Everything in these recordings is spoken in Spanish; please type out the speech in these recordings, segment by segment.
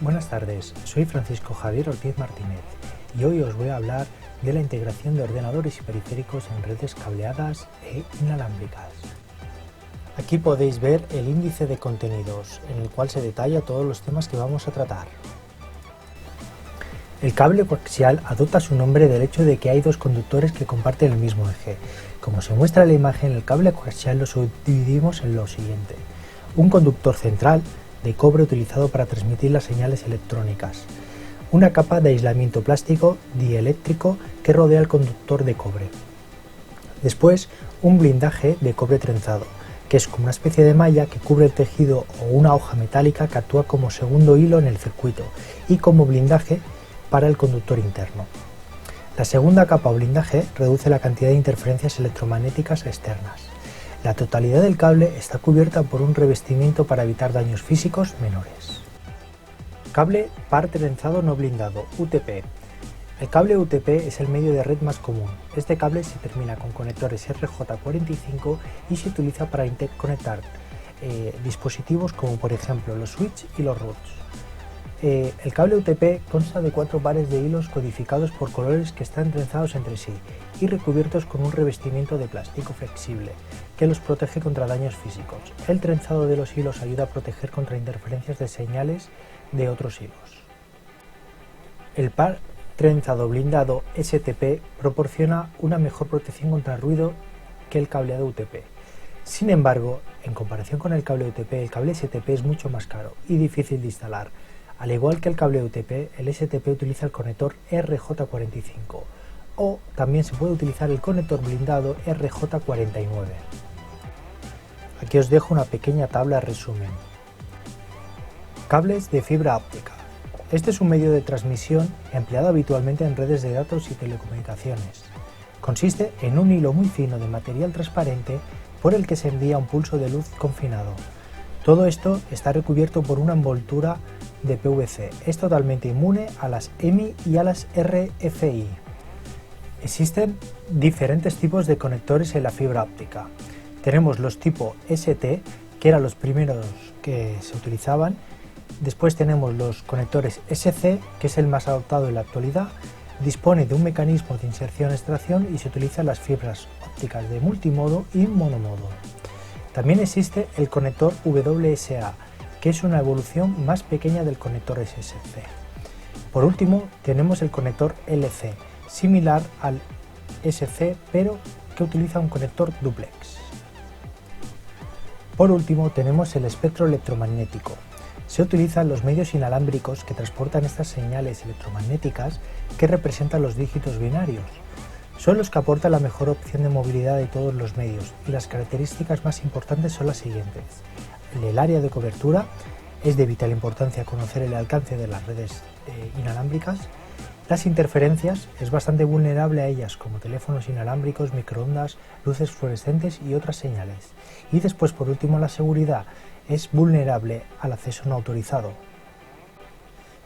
Buenas tardes, soy Francisco Javier Ortiz Martínez y hoy os voy a hablar de la integración de ordenadores y periféricos en redes cableadas e inalámbricas. Aquí podéis ver el índice de contenidos, en el cual se detalla todos los temas que vamos a tratar. El cable coaxial adopta su nombre del hecho de que hay dos conductores que comparten el mismo eje. Como se muestra en la imagen, el cable coaxial lo subdividimos en lo siguiente: un conductor central de cobre utilizado para transmitir las señales electrónicas, una capa de aislamiento plástico dieléctrico que rodea el conductor de cobre. Después, un blindaje de cobre trenzado, que es como una especie de malla que cubre el tejido o una hoja metálica que actúa como segundo hilo en el circuito y como blindaje para el conductor interno. La segunda capa o blindaje reduce la cantidad de interferencias electromagnéticas externas. La totalidad del cable está cubierta por un revestimiento para evitar daños físicos menores. Cable par trenzado no blindado, UTP. El cable UTP es el medio de red más común. Este cable se termina con conectores RJ45 y se utiliza para interconectar dispositivos como por ejemplo los switch y los routers. El cable UTP consta de 4 pares de hilos codificados por colores que están trenzados entre sí y recubiertos con un revestimiento de plástico flexible que los protege contra daños físicos. El trenzado de los hilos ayuda a proteger contra interferencias de señales de otros hilos. El par trenzado blindado STP proporciona una mejor protección contra el ruido que el cableado UTP. Sin embargo, en comparación con el cable UTP, el cable STP es mucho más caro y difícil de instalar. Al igual que el cable UTP, el STP utiliza el conector RJ45 o también se puede utilizar el conector blindado RJ49. Aquí os dejo una pequeña tabla resumen. Cables de fibra óptica. Este es un medio de transmisión empleado habitualmente en redes de datos y telecomunicaciones. Consiste en un hilo muy fino de material transparente por el que se envía un pulso de luz confinado. Todo esto está recubierto por una envoltura de PVC. Es totalmente inmune a las EMI y a las RFI. Existen diferentes tipos de conectores en la fibra óptica. Tenemos los tipo ST, que eran los primeros que se utilizaban. Después tenemos los conectores SC, que es el más adoptado en la actualidad. Dispone de un mecanismo de inserción-extracción y se utilizan las fibras ópticas de multimodo y monomodo. También existe el conector WSA, que es una evolución más pequeña del conector SC. Por último, tenemos el conector LC, similar al SC, pero que utiliza un conector dúplex. Por último, tenemos el espectro electromagnético. Se utilizan los medios inalámbricos que transportan estas señales electromagnéticas que representan los dígitos binarios. Son los que aportan la mejor opción de movilidad de todos los medios y las características más importantes son las siguientes. El área de cobertura es de vital importancia conocer el alcance de las redes inalámbricas. Las interferencias es bastante vulnerable a ellas, como teléfonos inalámbricos, microondas, luces fluorescentes y otras señales. Y después, por último, la seguridad es vulnerable al acceso no autorizado.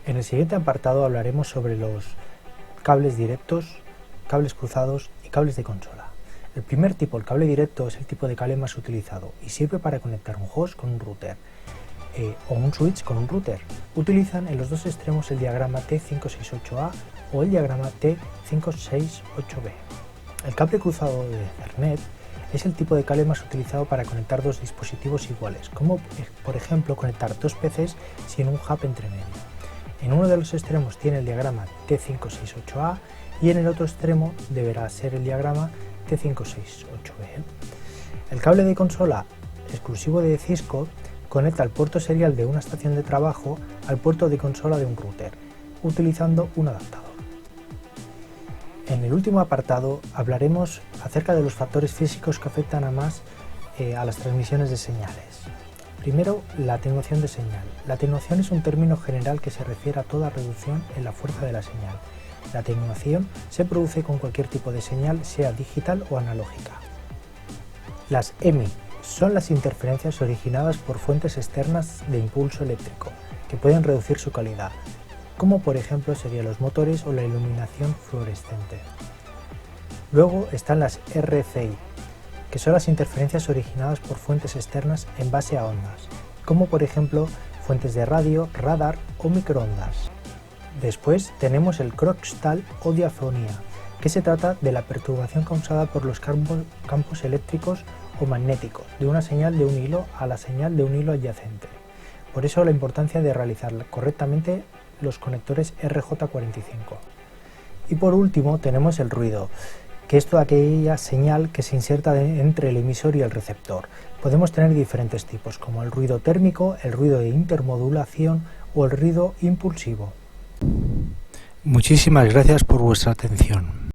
En el siguiente apartado hablaremos sobre los cables directos, cables cruzados y cables de consola. El primer tipo, el cable directo, es el tipo de cable más utilizado y sirve para conectar un host con un router o un switch con un router. Utilizan en los dos extremos el diagrama T568A o el diagrama T568B. El cable cruzado de Ethernet es el tipo de cable más utilizado para conectar dos dispositivos iguales, como por ejemplo conectar dos PCs sin un hub entre medio. En uno de los extremos tiene el diagrama T568A y en el otro extremo deberá ser el diagrama T568B. El cable de consola exclusivo de Cisco conecta el puerto serial de una estación de trabajo al puerto de consola de un router, utilizando un adaptador. En el último apartado hablaremos acerca de los factores físicos que afectan a las transmisiones de señales. Primero, la atenuación de señal. La atenuación es un término general que se refiere a toda reducción en la fuerza de la señal. La atenuación se produce con cualquier tipo de señal, sea digital o analógica. Las EMI son las interferencias originadas por fuentes externas de impulso eléctrico, que pueden reducir su calidad, como por ejemplo serían los motores o la iluminación fluorescente. Luego están las RFI, que son las interferencias originadas por fuentes externas en base a ondas, como por ejemplo fuentes de radio, radar o microondas. Después tenemos el crosstalk o diafonía, que se trata de la perturbación causada por los campos eléctricos o magnéticos de una señal de un hilo a la señal de un hilo adyacente. Por eso la importancia de realizar correctamente los conectores RJ45. Y por último tenemos el ruido, que es toda aquella señal que se inserta entre el emisor y el receptor. Podemos tener diferentes tipos, como el ruido térmico, el ruido de intermodulación o el ruido impulsivo. Muchísimas gracias por vuestra atención.